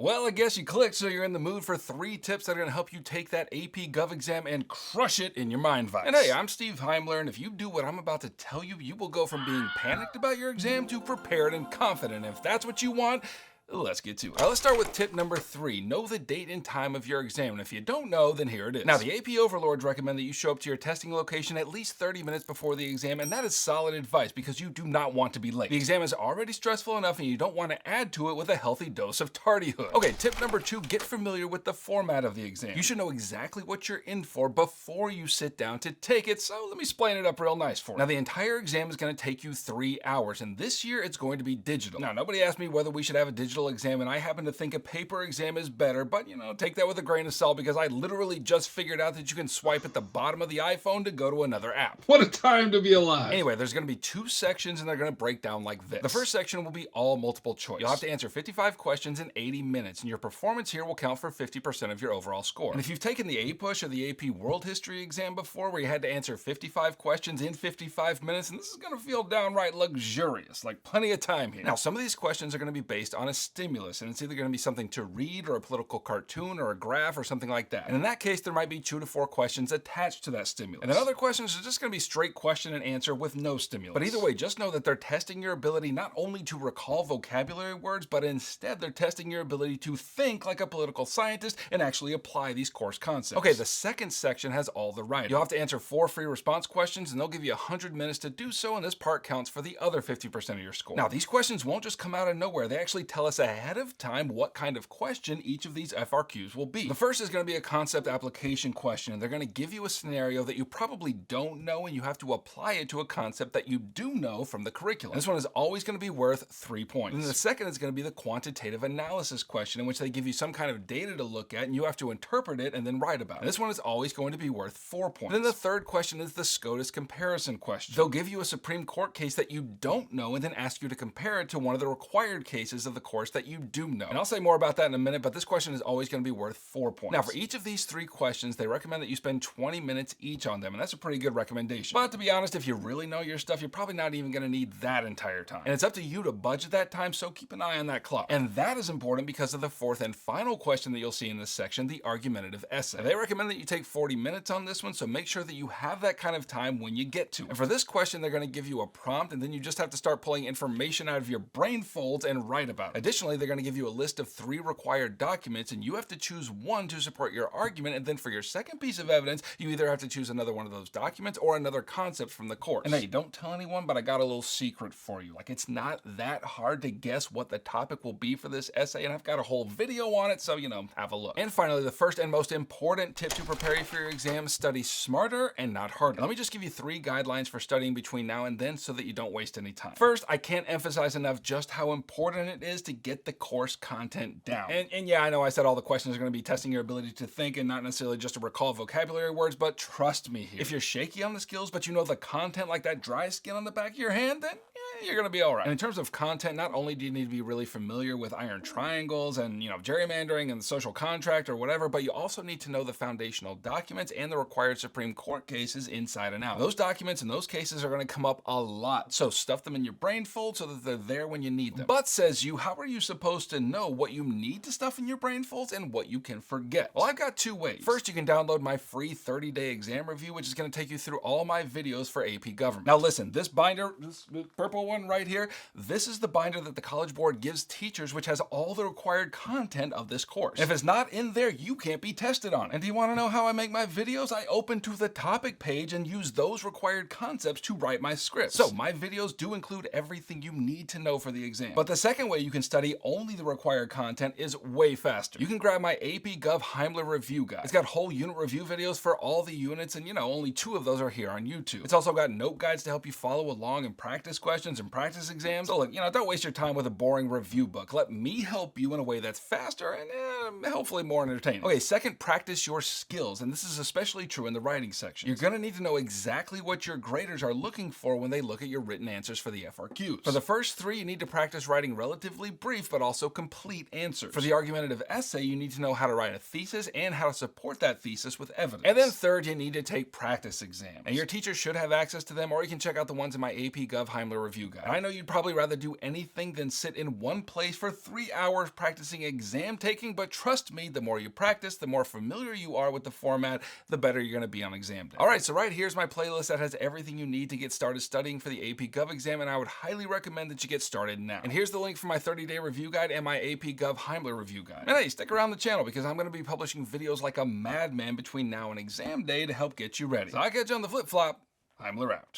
Well, I guess you clicked, so you're in the mood for 3 tips that are going to help you take that AP Gov exam and crush it in your mind vice. And hey, I'm Steve Heimler, and if you do what I'm about to tell you, you will go from being panicked about your exam to prepared and confident. And if that's what you want, let's get to it. Let's start with tip number 3. Know the date and time of your exam. And if you don't know, then here it is. Now, the AP overlords recommend that you show up to your testing location at least 30 minutes before the exam, and that is solid advice because you do not want to be late. The exam is already stressful enough, and you don't want to add to it with a healthy dose of tardyhood. Okay, tip number 2, get familiar with the format of the exam. You should know exactly what you're in for before you sit down to take it, so let me explain it up real nice for you. Now, the entire exam is going to take you 3 hours, and this year it's going to be digital. Now, nobody asked me whether we should have a digital exam, and I happen to think a paper exam is better, but take that with a grain of salt because I literally just figured out that you can swipe at the bottom of the iPhone to go to another app. What a time to be alive. Anyway, there's going to be 2 sections, and they're going to break down like this. The first section will be all multiple choice. You'll have to answer 55 questions in 80 minutes, and your performance here will count for 50% of your overall score. And if you've taken the APUSH or the AP World History exam before, where you had to answer 55 questions in 55 minutes, and this is going to feel downright luxurious, like plenty of time here. Now, some of these questions are going to be based on a stimulus, and it's either going to be something to read or a political cartoon or a graph or something like that. And in that case, there might be 2 to 4 questions attached to that stimulus. And then other questions are just going to be straight question and answer with no stimulus. But either way, just know that they're testing your ability not only to recall vocabulary words, but instead they're testing your ability to think like a political scientist and actually apply these course concepts. Okay, the second section has all the writing. You'll have to answer 4 free response questions, and they'll give you 100 minutes to do so, and this part counts for the other 50% of your score. Now, these questions won't just come out of nowhere. They actually tell us ahead of time what kind of question each of these FRQs will be. The first is going to be a concept application question, and they're going to give you a scenario that you probably don't know, and you have to apply it to a concept that you do know from the curriculum. And this one is always going to be worth 3 points. And then the second is going to be the quantitative analysis question, in which they give you some kind of data to look at, and you have to interpret it and then write about it. And this one is always going to be worth 4 points. And then the third question is the SCOTUS comparison question. They'll give you a Supreme Court case that you don't know and then ask you to compare it to one of the required cases of the course that you do know. And I'll say more about that in a minute, but this question is always going to be worth 4 points. Now, for each of these 3 questions, they recommend that you spend 20 minutes each on them, and that's a pretty good recommendation. But to be honest, if you really know your stuff, you're probably not even going to need that entire time. And it's up to you to budget that time, so keep an eye on that clock. And that is important because of the 4th and final question that you'll see in this section, the argumentative essay. They recommend that you take 40 minutes on this one, so make sure that you have that kind of time when you get to it. And for this question, they're going to give you a prompt, and then you just have to start pulling information out of your brain folds and write about it. Additionally, they're going to give you a list of 3 required documents, and you have to choose one to support your argument, and then for your second piece of evidence, you either have to choose another one of those documents or another concept from the course. And hey, don't tell anyone, but I got a little secret for you. Like, it's not that hard to guess what the topic will be for this essay, and I've got a whole video on it, so, have a look. And finally, the first and most important tip to prepare you for your exam: study smarter and not harder. And let me just give you 3 guidelines for studying between now and then so that you don't waste any time. First, I can't emphasize enough just how important it is to get the course content down. And yeah, I know I said all the questions are going to be testing your ability to think and not necessarily just to recall vocabulary words, but trust me here. If you're shaky on the skills, but you know the content like that dry skin on the back of your hand, then you're going to be all right. And in terms of content, not only do you need to be really familiar with iron triangles and, gerrymandering and the social contract or whatever, but you also need to know the foundational documents and the required Supreme Court cases inside and out. Those documents and those cases are going to come up a lot, so stuff them in your brain fold so that they're there when you need them. But, says you, how are you supposed to know what you need to stuff in your brain folds and what you can forget? Well, I've got 2 ways. First, you can download my free 30-day exam review, which is going to take you through all my videos for AP Government. Now listen, this binder, this purple one right here, this is the binder that the College Board gives teachers, which has all the required content of this course. If it's not in there, you can't be tested on it. And do you want to know how I make my videos? I open to the topic page and use those required concepts to write my scripts. So my videos do include everything you need to know for the exam. But the second way you can study only the required content is way faster. You can grab my AP Gov Heimler review guide. It's got whole unit review videos for all the units, and only 2 of those are here on YouTube. It's also got note guides to help you follow along and practice questions and practice exams. So look, don't waste your time with a boring review book. Let me help you in a way that's faster and hopefully more entertaining. Okay, second, practice your skills, and this is especially true in the writing section. You're going to need to know exactly what your graders are looking for when they look at your written answers for the FRQs. For the first 3, you need to practice writing relatively brief brief but also complete answers. For the argumentative essay, you need to know how to write a thesis and how to support that thesis with evidence. And then third, you need to take practice exams. And your teacher should have access to them, or you can check out the ones in my AP Gov Heimler review guide. And I know you'd probably rather do anything than sit in one place for 3 hours practicing exam taking, but trust me, the more you practice, the more familiar you are with the format, the better you're gonna be on exam day. All right, so right here's my playlist that has everything you need to get started studying for the AP Gov exam, and I would highly recommend that you get started now. And here's the link for my 30-day review guide and my AP Gov Heimler review guide. And hey, stick around the channel because I'm gonna be publishing videos like a madman between now and exam day to help get you ready. So I'll catch you on the flip-flop. Heimler out.